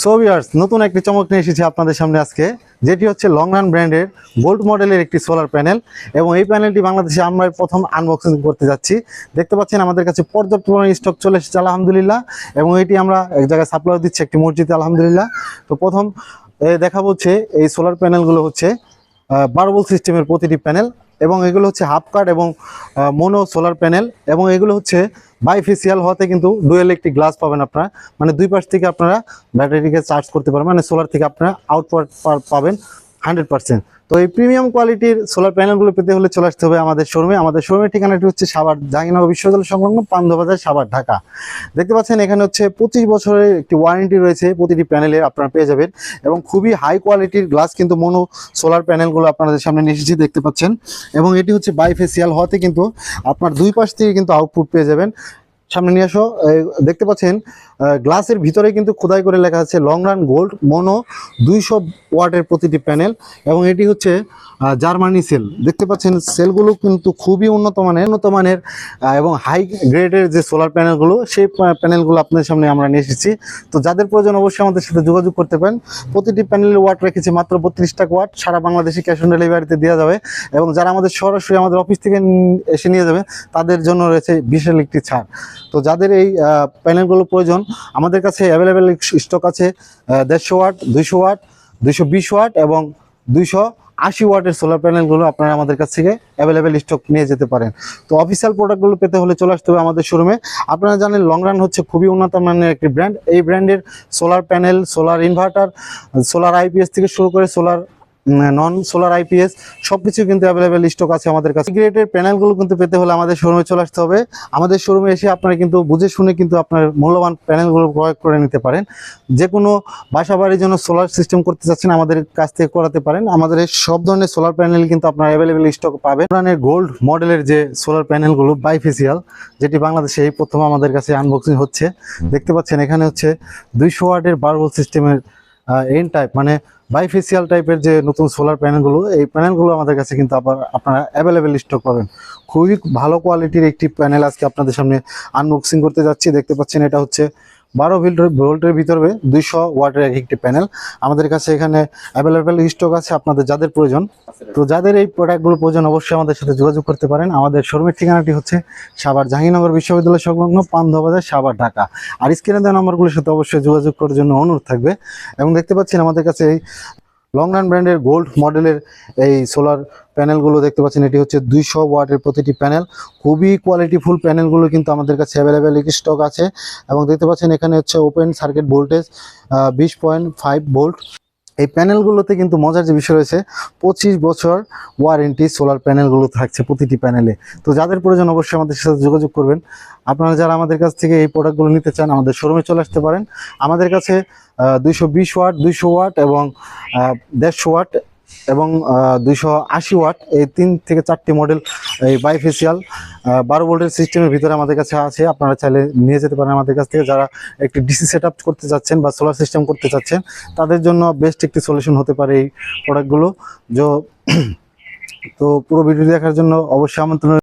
So viewers, নতুন একটি চমক নিয়ে এসেছি আপনাদের সামনে আজকে, যেটি হচ্ছে লং রান ব্র্যান্ডের গোল্ড মডেলের একটি সোলার প্যানেল। এবং এই প্যানেলটি বাংলাদেশে আমরা প্রথম আনবক্সিং করতে যাচ্ছি। দেখতে পাচ্ছেন আমাদের কাছে পর্যাপ্ত পরিমাণে স্টক চলে এসেছে আলহামদুলিল্লাহ, এবং এটি আমরা এক জায়গায় সাপ্লাই দিচ্ছি একটি মসজিদে আলহামদুলিল্লাহ। তো প্রথম দেখা হচ্ছে এই সোলার প্যানেলগুলো হচ্ছে 12 ভোল্ট সিস্টেমের প্রতিটি প্যানেল, এবং এগুলো হচ্ছে হাফ কাট এবং মোনো সোলার প্যানেল, এবং এগুলো হচ্ছে বাইফেসিয়াল হওয়াতে কিন্তু ডুয়েল একটি গ্লাস পাবেন আপনারা, মানে দুই পাশ থেকে আপনারা ব্যাটারিকে চার্জ করতে পারবেন, মানে সোলার থেকে আপনারা আউটপুট পাবেন 100%। তো এই প্রিমিয়াম কোয়ালিটির সোলার প্যানেলগুলো পেতে হলে চলে আসতে হবে আমাদের শোরুমে। আমাদের শোরুমের ঠিকানাটি হচ্ছে সাভার জাহাঙ্গীরনগর বিশ্ববিদ্যালয় সংলগ্ন পান্থবাজার, সাভার, ঢাকা। দেখতে পাচ্ছেন এখানে হচ্ছে 25 বছরের একটি ওয়ারেন্টি রয়েছে প্রতিটি প্যানেলে, আপনারা পেয়ে যাবেন। এবং খুবই হাই কোয়ালিটির গ্লাস কিন্তু মোনো সোলার প্যানেলগুলো আপনাদের সামনে নিয়ে এসেছি, দেখতে পাচ্ছেন। এবং এটি হচ্ছে বাইফেসিয়াল হওয়াতে কিন্তু আপনার দুই পাশ থেকে কিন্তু আউটপুট পেয়ে যাবেন। সামনে নিয়ে আসো। দেখতে পাচ্ছেন গ্লাসের ভিতরে কিন্তু খোদাই করে লেখা আছে লং রান গোল্ড মোনো 200 ওয়াটের প্রতিটি প্যানেল, এবং এটি হচ্ছে জার্মানি সেল। দেখতে পাচ্ছেন সেলগুলো কিন্তু খুবই উন্নত মানের এবং হাই গ্রেডের যে সোলার প্যানেলগুলো, সেই প্যানেলগুলো আপনাদের সামনে আমরা নিয়ে এসেছি। তো যাদের প্রয়োজন অবশ্যই আমাদের সাথে যোগাযোগ করতে পারেন। প্রতিটি প্যানেলের ওয়াট রেখেছি মাত্র 32 টাকা ওয়াট, সারা বাংলাদেশে ক্যাশ অন ডেলিভারিতে দেওয়া যাবে। এবং যারা আমাদের সরাসরি আমাদের অফিস থেকে এসে নিয়ে যাবে তাদের জন্য রয়েছে বিশাল একটি ছাড়। তো যাদের এই প্যানেলগুলো প্রয়োজন, আমাদের কাছে অ্যাভেলেবেল স্টক আছে 150 ওয়াট, 200 ওয়াট, 220 ওয়াট এবং 280 ওয়াটের সোলার প্যানেলগুলো আপনারা আমাদের কাছ থেকে অ্যাভেলেবেল স্টক নিয়ে যেতে পারেন। তো অফিসিয়াল প্রোডাক্টগুলো পেতে হলে চলে আসতে হবে আমাদের শোরুমে। আপনারা জানেন লং রান হচ্ছে খুবই উন্নত মানের একটি ব্র্যান্ড। এই ব্র্যান্ডের solar panel, solar inverter, solar IPS থেকে শুরু করে সোলার নন সোলার আইপিএস সবকিছু কিন্তু অ্যাভেলেবেল স্টক আছে আমাদের কাছে। গ্রেডের প্যানেলগুলো কিন্তু পেতে হলে আমাদের শোরুমে চলে আসতে হবে। আমাদের শোরুমে এসে আপনারা কিন্তু বুঝে শুনে কিন্তু আপনার মূল্যবান প্যানেলগুলো ক্রয় করে নিতে পারেন। যে কোনো বাসা বাড়ির জন্য সোলার সিস্টেম করতে চাচ্ছেন আমাদের কাছ থেকে করাতে পারেন। আমাদের সব ধরনের সোলার প্যানেল কিন্তু আপনারা অ্যাভেলেবেল স্টক পাবেন। রানের গোল্ড মডেলের যে সোলার প্যানেলগুলো বাইফেসিয়াল, যেটি বাংলাদেশে এই প্রথম আমাদের কাছে আনবক্সিং হচ্ছে। দেখতে পাচ্ছেন এখানে হচ্ছে 200 ওয়াটের 12 ভোল্ট সিস্টেমের এন টাইপ, মানে বাইফেসিয়াল টাইপের যে নতুন সোলার প্যানেলগুলো, এই প্যানেলগুলো আমাদের কাছে কিন্তু আপনারা অ্যাভেলেবেল স্টক পাবেন। খুবই ভালো কোয়ালিটির একটি প্যানেল আজকে আপনাদের সামনে আনবক্সিং করতে যাচ্ছি। দেখতে পাচ্ছেন এটা হচ্ছে 12 ভোল্টের ভিতরে 200 ওয়াটের একটি প্যানেল। আমাদের কাছে এখানে অ্যাভেলেবেল স্টক আছে আপনাদের যাদের প্রয়োজন। তো যাদের এই প্রোডাক্টগুলো প্রয়োজন অবশ্যই আমাদের সাথে যোগাযোগ করতে পারেন। আমাদের শোরুমের ঠিকানাটি হচ্ছে সাভার জাহাঙ্গীরনগর বিশ্ববিদ্যালয় সংলগ্ন পান্থবাজার, সাভার, ঢাকা। আর স্ক্রিনে দেওয়া নম্বরগুলোর সাথে অবশ্যই যোগাযোগ করার জন্য অনুরোধ থাকবে। এবং দেখতে পাচ্ছেন আমাদের কাছে এই লং রান ব্র্যান্ডের গোল্ড মডেলের এই সোলার প্যানেলগুলো দেখতে পাচ্ছেন, এটি হচ্ছে 200 ওয়াটের প্রতিটি প্যানেল। খুবই কোয়ালিটিফুল প্যানেলগুলো কিন্তু আমাদের কাছে অ্যাভেলেবেল স্টক আছে। এবং দেখতে পাচ্ছেন এখানে হচ্ছে ওপেন সার্কিট ভোল্টেজ 20.5 ভোল্ট। এই প্যানেলগুলোতে কিন্তু মজার যে বিষয় রয়েছে, 25 বছর ওয়ারেন্টি সোলার প্যানেলগুলো থাকছে প্রতিটি প্যানেলে। তো যাদের প্রয়োজন অবশ্যই আমাদের সাথে যোগাযোগ করবেন। আপনারা যারা আমাদের কাছ থেকে এই প্রোডাক্টগুলো নিতে চান আমাদের শোরুমে চলে আসতে পারেন। আমাদের কাছে 220 ওয়াট, 200 ওয়াট এবং 150 ওয়াট এবং 280 ওয়াট, এই 3 থেকে 4টি মডেল এই বাইফেসিয়াল 12 ভোল্টের সিস্টেমের ভিতরে আমাদের কাছে আছে। আপনারা চাইলে নিয়ে যেতে পারেন আমাদের কাছ থেকে। যারা একটি ডিসি সেট আপ করতে চাচ্ছেন বা সোলার সিস্টেম করতে চাচ্ছেন তাদের জন্য বেস্ট একটি সলিউশন হতে পারে এই প্রোডাক্টগুলো। তো পুরো ভিডিও দেখার জন্য অবশ্যই আমন্ত্রণ।